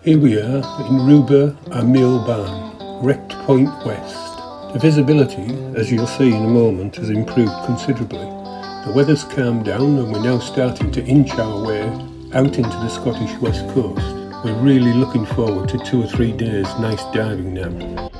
Here we are in Rubha and Mhill Bhain, Wrecked Point West. The visibility, as you'll see in a moment, has improved considerably. The weather's calmed down and we're now starting to inch our way out into the Scottish West Coast. We're really looking forward to 2 or 3 days nice diving now.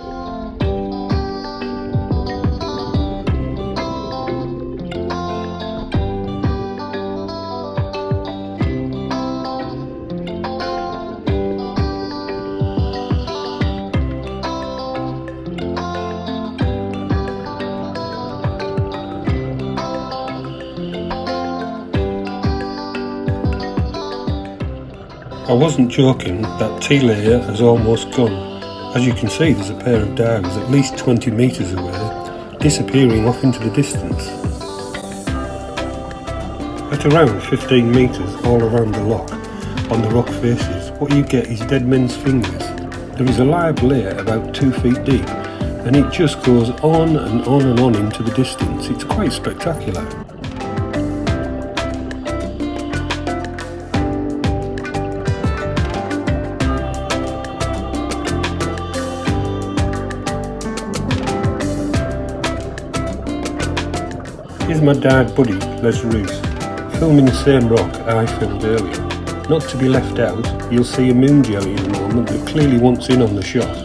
I wasn't joking, that tea layer has almost gone. As you can see, there's a pair of divers at least 20 metres away, disappearing off into the distance. At around 15 metres all around the loch, on the rock faces, what you get is dead men's fingers. There is a live layer about 2 feet deep, and it just goes on and on and on into the distance. It's quite spectacular. Here's my dive buddy, Les Roos, filming the same rock I filmed earlier. Not to be left out, you'll see a moon jelly in a moment that clearly wants in on the shot.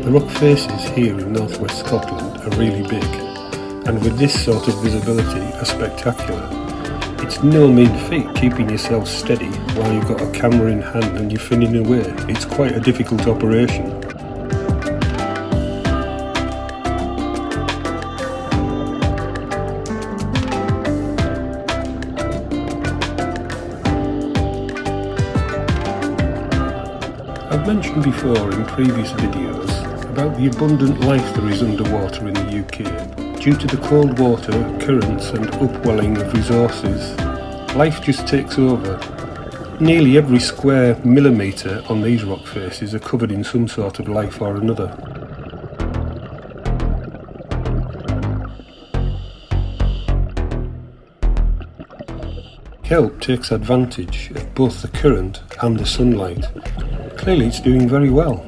The rock faces here in northwest Scotland are really big, and with this sort of visibility are spectacular. It's no mean feat keeping yourself steady while you've got a camera in hand and you're finning away. It's quite a difficult operation. I've mentioned before in previous videos about the abundant life there is underwater in the UK. Due to the cold water, currents and upwelling of resources, life just takes over. Nearly every square millimetre on these rock faces are covered in some sort of life or another. Kelp takes advantage of both the current and the sunlight. Clearly it's doing very well.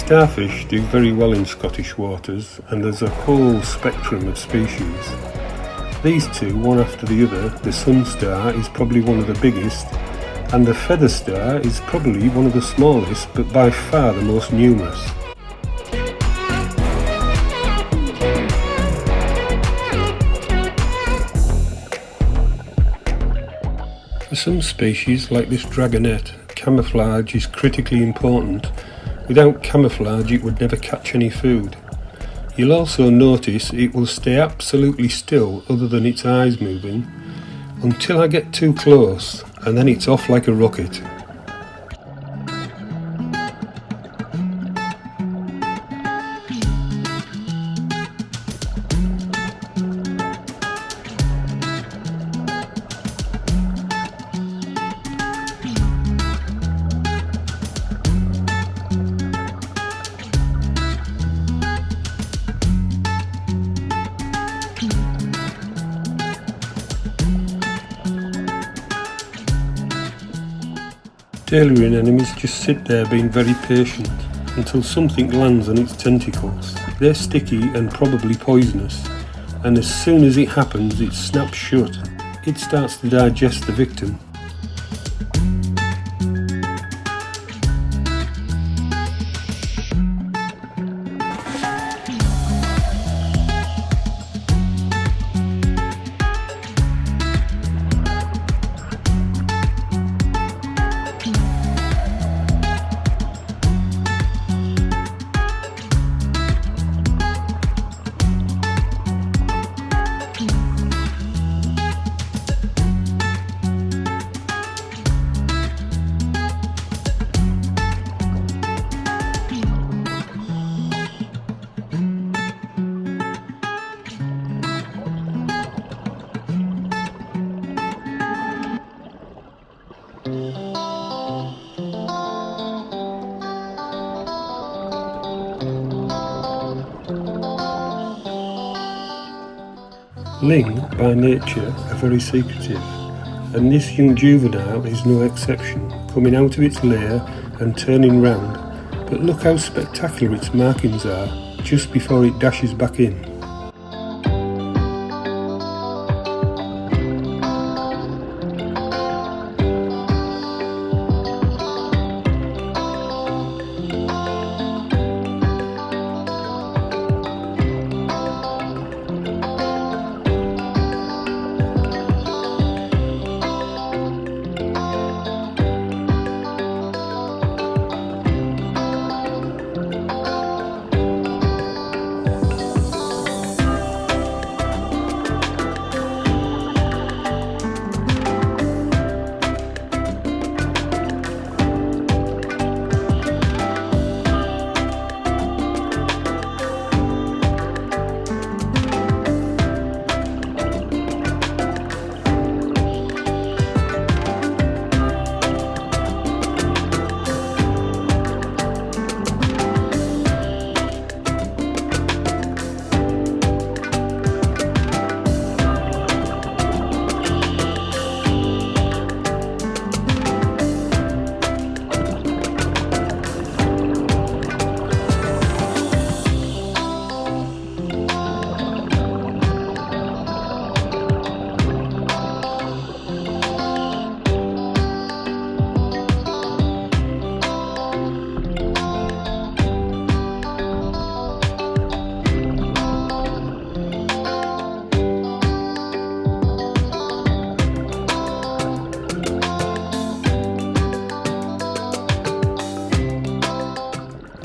Starfish do very well in Scottish waters, and there's a whole spectrum of species. These two, one after the other, the sun star is probably one of the biggest, and the feather star is probably one of the smallest, but by far the most numerous. For some species, like this dragonet, camouflage is critically important. Without camouflage it would never catch any food. You'll also notice it will stay absolutely still other than its eyes moving until I get too close, and then it's off like a rocket. Stallion enemies just sit there being very patient until something lands on its tentacles. They're sticky and probably poisonous, and as soon as it happens it snaps shut. It starts to digest the victim. Ling, by nature, are very secretive, and this young juvenile is no exception, coming out of its lair and turning round, but look how spectacular its markings are just before it dashes back in.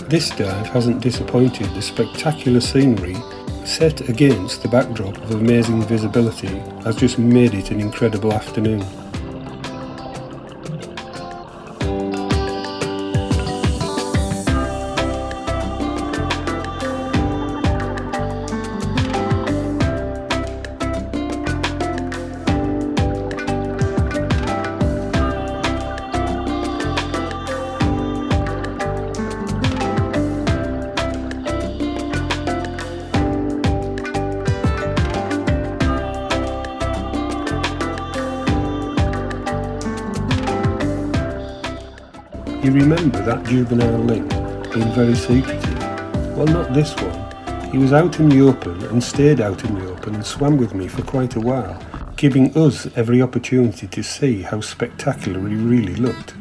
This dive hasn't disappointed. The spectacular scenery set against the backdrop of amazing visibility has just made it an incredible afternoon. You remember that juvenile Ling being very secretive? Well, not this one. He was out in the open and stayed out in the open and swam with me for quite a while, giving us every opportunity to see how spectacular he really looked.